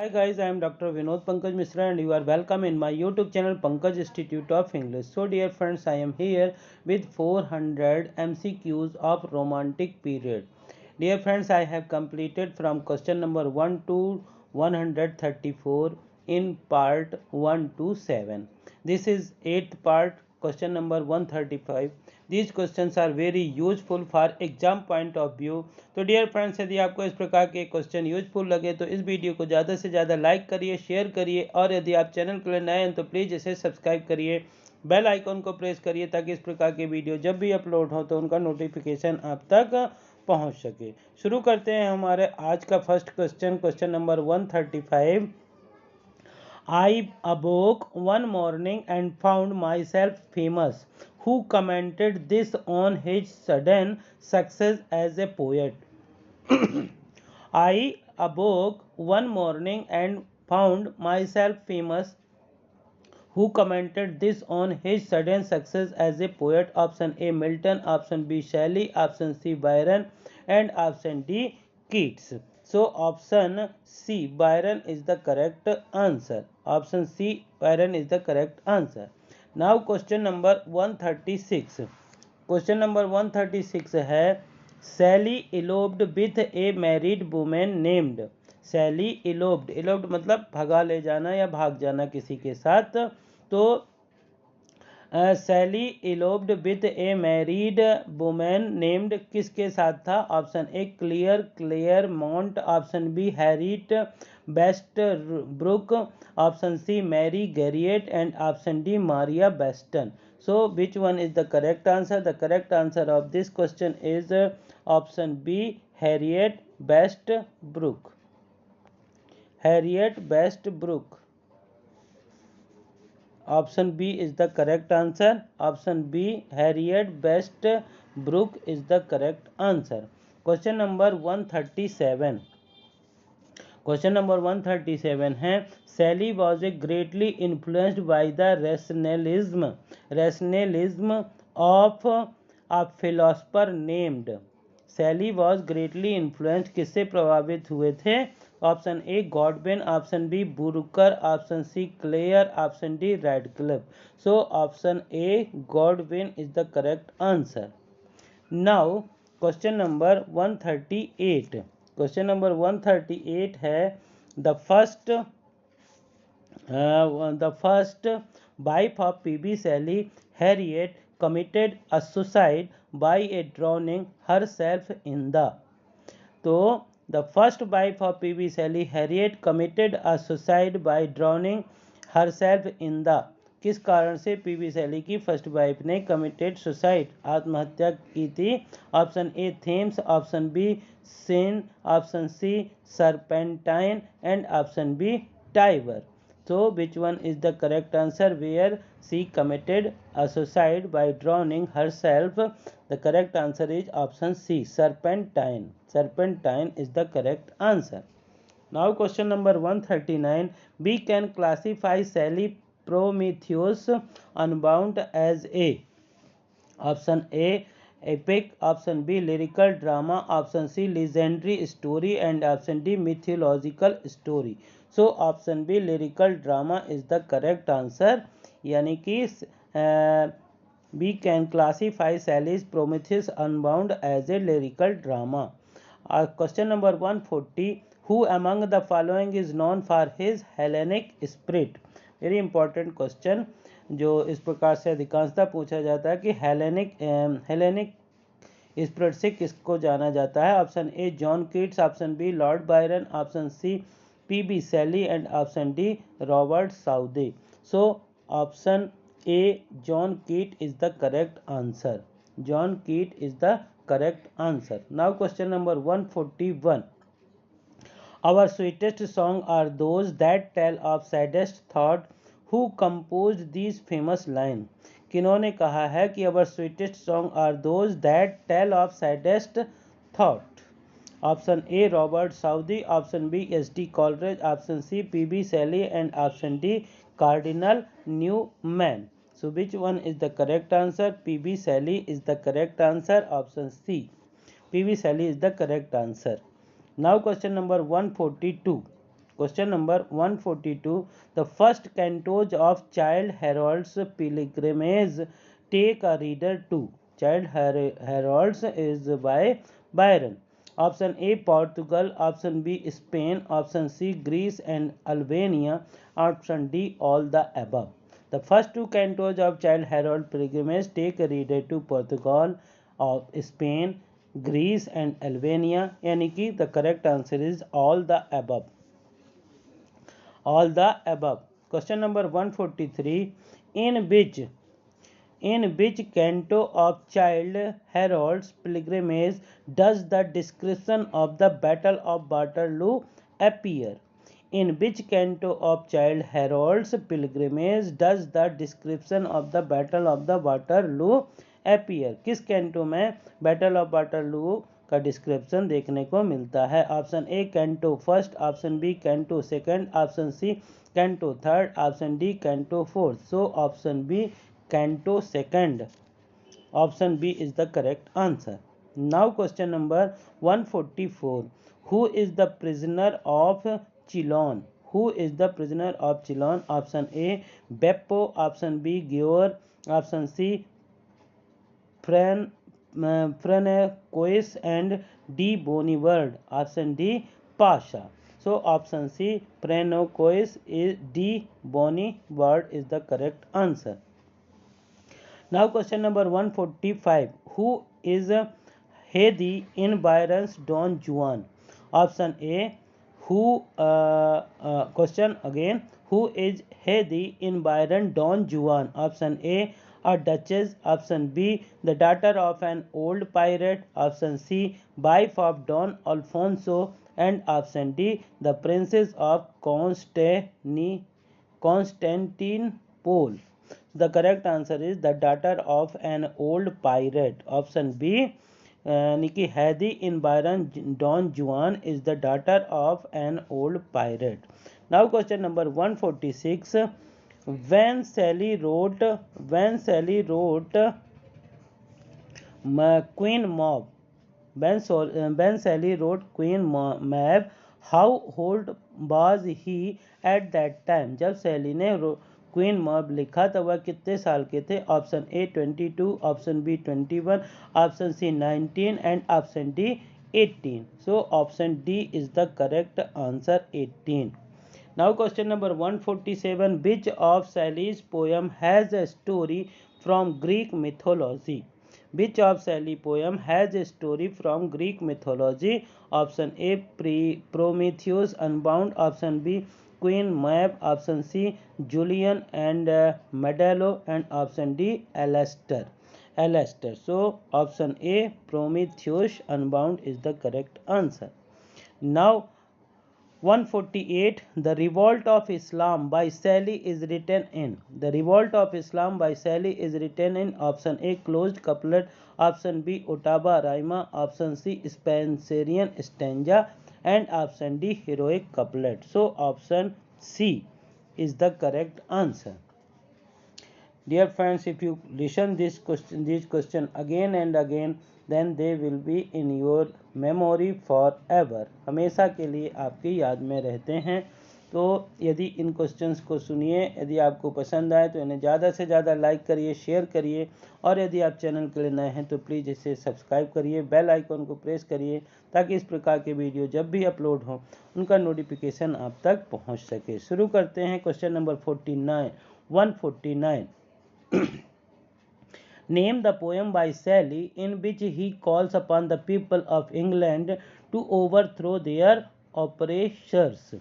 Hi guys, I am Dr. Vinod Pankaj Misra and you are welcome in my YouTube channel Pankaj Institute of English. So dear friends, I am here with 400 MCQs of romantic period. Dear friends, I have completed from question number 1 to 134 in part 1 to 7. This is 8th part, question number 135. These questions are very useful for exam point of view. तो dear friends, यदि आपको इस प्रकार के question useful लगे तो इस video को ज़्यादा से ज़्यादा लाइक करिए, शेयर करिए और यदि आप चैनल के लिए नए हैं तो प्लीज़ इसे सब्सक्राइब करिए, बेल आइकन को प्रेस करिए ताकि इस प्रकार के वीडियो जब भी अपलोड हो तो उनका नोटिफिकेशन आप तक पहुंच सके. शुरू करते हैं हमारे आज का first question, question number 135. I awoke one morning and found myself famous. Who commented this on his sudden success as a poet? I awoke one morning and found myself famous. Who commented this on his sudden success as a poet? Option A Milton, option B Shelley, option C Byron, and option D Keats. So option C Byron is the correct answer. Option C Byron is the correct answer. Now question number 136. Question number 136 है Sally eloped with a married woman named. Sally eloped मतलब भगा ले जाना या भाग जाना किसी के साथ. तो Shelley eloped with a married women named किसके साथ था? Option A Clairmont, option B Harriet Westbrook, option C Mary Garriot and option D Maria Beston. So which one is the correct answer? The correct answer of this question is option B Harriet Westbrook. Harriet Westbrook. Option B is the correct answer. Option B Harriet Westbrook is the correct answer. Question number 137. Question number 137 है Sally was a greatly influenced by the rationalism of a philosopher named. Sally was greatly influenced किससे प्रभावित हुए थे? Option A Godwin, option B Burker, option C Claire, option D Radcliffe. So option A Godwin is the correct answer. Now question number 138. Question number 138 है the first wife of PB Shelley Harriet committed a suicide by a drowning herself in the. तो the first wife of P.B. Shelley, Harriet, committed a suicide by drowning herself in the. किस कारण से PB Shelley की first wife ने committed suicide आत्महत्या की थी? Option A Thames, option B Seine, option C Serpentine and option B Tiber. So which one is the correct answer where she committed a suicide by drowning herself? The correct answer is option C serpentine. Serpentine is the correct answer. Now question number 139. We can classify Sally Prometheus Unbound as a. Option A epic, option B lyrical drama, option C legendary story and option D mythological story. So option B lyrical drama is the correct answer. यानी कि we can classify Sally's Prometheus Unbound as a lyrical drama. Question number 140. Who among the following is known for his Hellenic spirit? Very important question जो इस प्रकार से अधिकांशतः पूछा जाता है कि हेलेनिक स्पिरिट से किसको जाना जाता है? Option A John Keats, option B Lord Byron, option C PB Shelley and option D Robert Southey. So option A John Keat is the correct answer. John Keat is the correct answer. Now question number 141. Our sweetest songs are those that tell of saddest thought. Who composed these famous lines? किन्होंने कहा है कि our sweetest songs are those that tell of saddest thought? Option A Robert Southey, option B S D Coleridge, option C PB Shelley and option D Cardinal Newman. So which one is the correct answer? PB Shelley is the correct answer. Option C PB Shelley is the correct answer. Now question number 142. Question number 142. The first cantos of Childe Harold's Pilgrimage take a reader to. Childe Harold's is by Byron. Option A Portugal, option B Spain, option C Greece and Albania, option D all the above. The first two cantos of Childe Harold Pilgrimage take a reader to Portugal, of Spain, Greece and Albania, यानी कि the correct answer is all the above. All the above. Question number 143. In which canto of Childe Harold's Pilgrimage does the description of the Battle of Waterloo appear? In which canto of Childe Harold's Pilgrimage does the description of the Battle of the Waterloo appear? किस canto में battle of Waterloo का description देखने को मिलता है? Option A canto first, option B canto second, option C canto third, option D canto fourth. So option B canto second. Option B is the correct answer. Now question number 144. Who is the prisoner of Chillon? Who is the prisoner of Chillon? Option A Beppo, option B Gior, option C Frenecois and D Bonivard, option D Pasha. So option C Frenecois is D Bonivard is the correct answer. Now question number 145. Who is Hedy in Byron's Don Juan? Option A. Question again. Who is Hedy in Byron Don Juan? Option A. A duchess. Option B. The daughter of an old pirate. Option C. Wife of Don Alfonso. And option D. The princess of Constantinople. The correct answer is the daughter of an old pirate. Option B. Nikki Hedy in Byron Don Juan is the daughter of an old pirate. Now question number 146. When Sally wrote Queen Mab. When Sally wrote Queen Mab, how old was he at that time? जब सैली ने queen mob लिखा तो वह कितने साल के थे? Option A 22, option B 21, option C 19 and option D 18. So option D is the correct answer 18. Now question number 147. Which of Shelley's poem has a story from Greek mythology? Which of Sally poem has a story from Greek mythology? Option A Prometheus Unbound, option B Queen Mab, option C Julian and Medallo, and option D Alastor. So option A Prometheus Unbound is the correct answer. Now 148. The Revolt of Islam by Sally is written in. The Revolt of Islam by Sally is written in. Option A closed couplet, option B Ottava rima, option C Spenserian stanza, and option D heroic couplet. So option C is the correct answer. Dear friends, if you listen these question again and again, then they will be in your memory forever. हमेशा के लिए आपकी याद में रहते हैं. तो यदि इन क्वेश्चंस को सुनिए, यदि आपको पसंद आए तो इन्हें ज़्यादा से ज़्यादा लाइक करिए, शेयर करिए, और यदि आप चैनल के लिए नए हैं तो प्लीज़ इसे सब्सक्राइब करिए, बेल आइकन को प्रेस करिए, ताकि इस प्रकार के वीडियो जब भी अपलोड हो उनका नोटिफिकेशन आप तक पहुंच सके. शुरू करते हैं question number 149. Name the poem by Shelley in which he calls upon the people of England to overthrow their oppressors.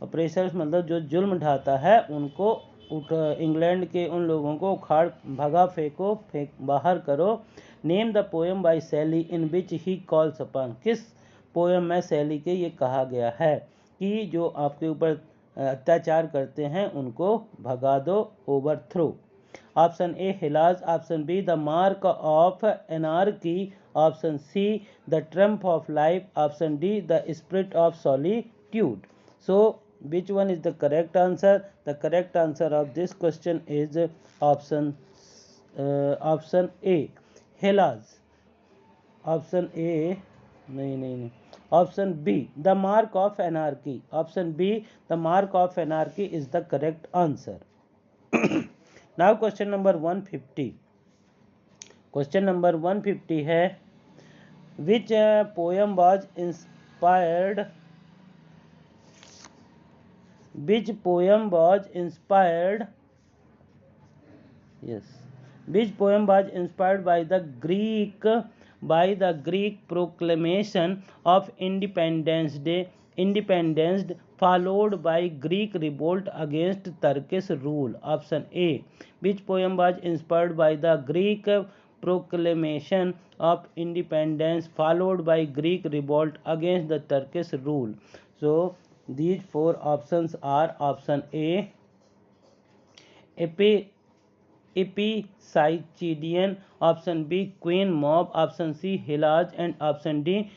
Oppressors मतलब जो जुल्म ढाता है उनको इंग्लैंड के उन लोगों को उखाड़ भगा फेंको, बाहर करो. Name the poem by Shelley in which he calls upon. किस पोएम में शैली के ये कहा गया है कि जो आपके ऊपर अत्याचार करते हैं उनको भगा दो, overthrow. Option A Hellas, option B The Mark of Anarchy, option C The Triumph of Life, option D The Spirit of Solitude. So which one is the correct answer? The correct answer of this question is option A Hellas. Option A नहीं. Option B, the mark of anarchy. Option B, the mark of anarchy is the correct answer. Now question number 150. Question number 150 है, which poem was inspired? Which poem was inspired? Yes. Which poem was inspired by the Greek proclamation of Independence Day, followed by Greek revolt against Turkish rule? Option A. Which poem was inspired by the Greek proclamation of independence followed by Greek revolt against the Turkish rule? So these four options are: option A, Epipsychidion, option B, Queen Mob, option C, Hillage, and option D,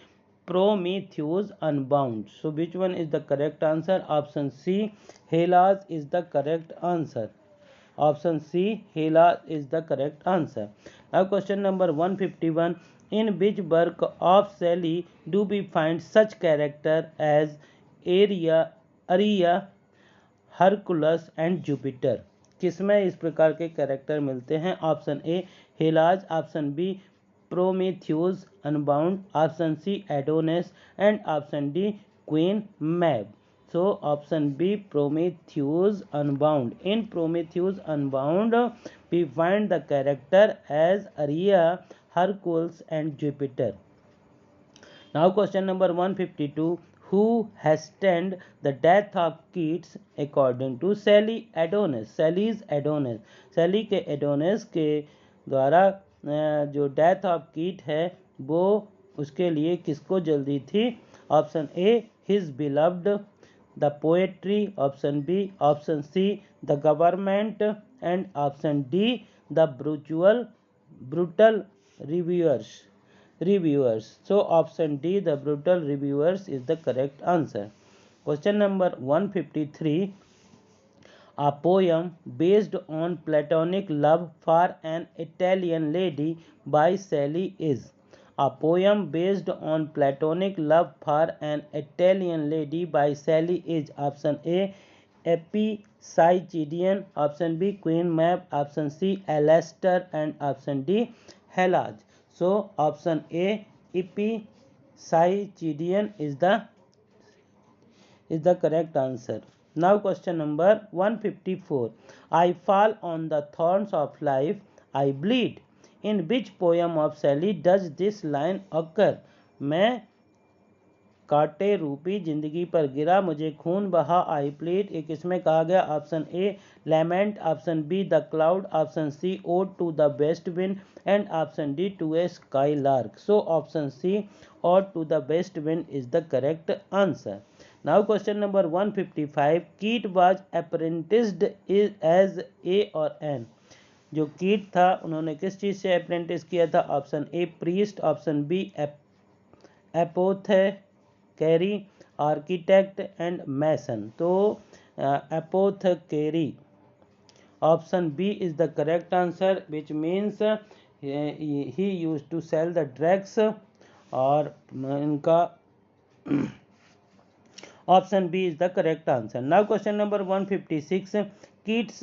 Prometheus Unbound. So which one is the correct answer? Option C, Hillage is the correct answer. Option C, Hillage is the correct answer. Now question number 151. In which work of Shelley do we find such character as Aria, Hercules and Jupiter? किसमें इस प्रकार के character मिलते हैं? Option A, Hellas, option B, Prometheus Unbound, option C, Adonis, and option D, Queen Mab. So option B, Prometheus Unbound. In Prometheus Unbound, we find the character as Aria, Hercules, and Jupiter. Now question number 152. Who hastened the death of Keats according to Sally Adonis? Sally's Adonis. Sally के Adonis के द्वारा जो death of कीट है वो उसके लिए किसको जल्दी थी? Option A, his beloved, the poetry, option B, option C, the government, and option D, the brutal reviewers. So option D, the brutal reviewers is the correct answer. Question number 153. A poem based on platonic love for an Italian lady by Shelley is. A poem based on platonic love for an Italian lady by Shelley is. Option A, Epipsychidion, option B, Queen Mab, option C, Aleister, and option D, Hellage. So option A, Epipsychidion is the correct answer. Now question number 154. I fall on the thorns of life, I bleed. In which poem of Shelley does this line occur? मैं कांटे रूपी जिंदगी पर गिरा, मुझे खून बहा, आई plead, ये किसमें कहा गया? Option A, lament, option B, the cloud, option C, ode to the west wind, and option D, to a skylark. So option C, ode to the west wind is the correct answer. Now question number 155. Keats was अप्रेंटिस्ड as a और N. जो कीट था उन्होंने किस चीज से apprentice किया था? Option A, priest, option B, apothecary, architect, and mason. तो apothecary, option B is the correct answer, which means he used to sell the drugs. और इनका option B is the correct answer. Now question number 156. Keats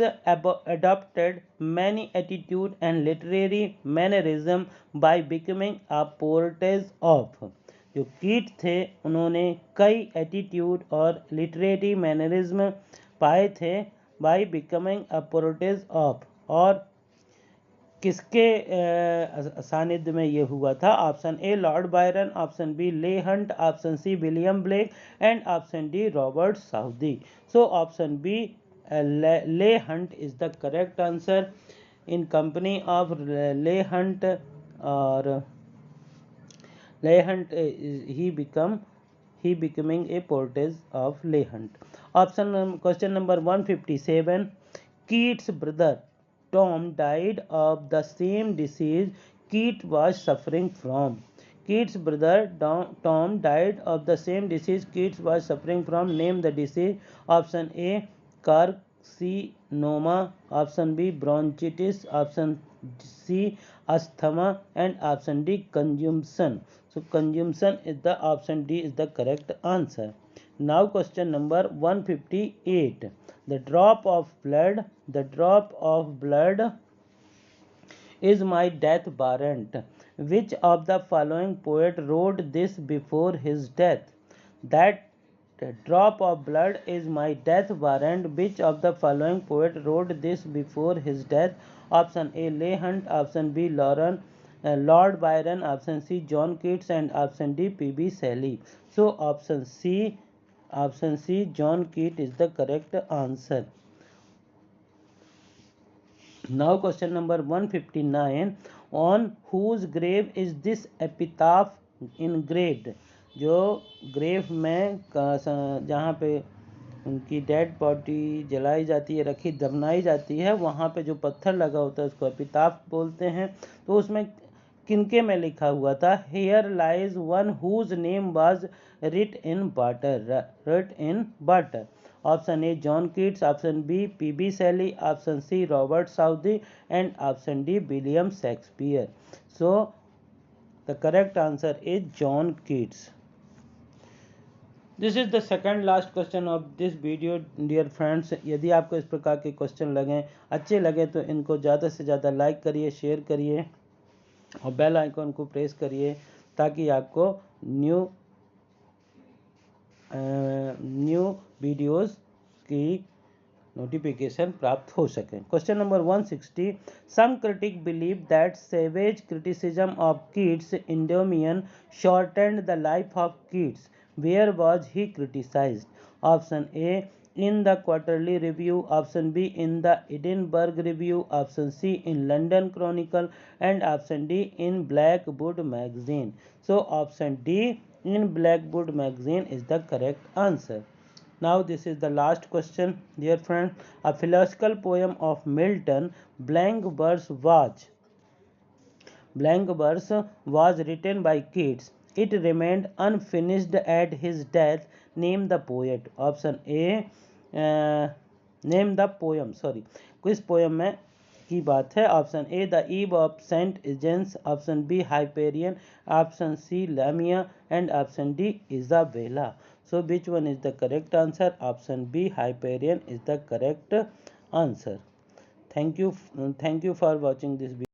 adopted many attitude and literary mannerism by becoming a poetess of. जो कीट थे उन्होंने कई attitude और literary mannerism पाए थे by becoming a poetess of. और किसके सानिध्य में ये हुआ था? Option A, Lord Byron, option B, Leigh Hunt, option C, William Blake, and option D, Robert Southey. So option B, Leigh Hunt is the correct answer. In company of Leigh Hunt और Leigh Hunt ही becoming a poetess of Leigh Hunt. Option question number 157. Keats' brother Tom died of the same disease Keats was suffering from. Keats' brother Tom died of the same disease Keats was suffering from. Name the disease. Option A, carcinoma, option B, bronchitis, option C, asthma, and option D, consumption. So consumption is the option D is the correct answer. Now question number 158. The drop of blood is my death warrant. Which of the following poet wrote this before his death? That drop of blood is my death warrant. Which of the following poet wrote this before his death? Option A. Leigh Hunt, option B. Lord Byron, option C. John Keats, and option D. P.B. Shelley. So option C. John Keats is the correct answer. Now question number 159. On whose grave is this epitaph engraved? जो grave में जहाँ पे उनकी dead body जलाई जाती है, रखी दफनाई जाती है, वहाँ पे जो पत्थर लगा होता है उसको एपिताफ बोलते हैं। तो उसमें किनके में लिखा हुआ था? Here lies one whose name was writ in water. Option A John Keats, option B PB Shelley, option C Robert Southey, and option D William Shakespeare. So the correct answer is John Keats. This is the second last question of this video dear friends. यदि आपको इस प्रकार के question लगें, अच्छे लगे, तो इनको ज़्यादा से ज़्यादा लाइक करिए, शेयर करिए और बेल आइकन को प्रेस करिए ताकि आपको न्यू वीडियोस की नोटिफिकेशन प्राप्त हो सके। Question number 160। Some critic believe that savage criticism of Keats' Endymion shortened the life of Keats. Where was he criticized? Option A. In the Quarterly Review, option B in the Edinburgh Review, option C in London Chronicle, and option D in Blackwood Magazine. So option D in Blackwood Magazine is the correct answer. Now this is the last question, dear friend. A philosophical poem of Milton, Blank Verse was written by Keats. It remained unfinished at his death. Name the poet. Option A. Name the poem. किस poem में की बात है? Option A the eve of saint Agnes, option B Hyperion, option C Lamia, and option D Isabella. So which one is the correct answer? Option B Hyperion is the correct answer. Thank you for watching this video.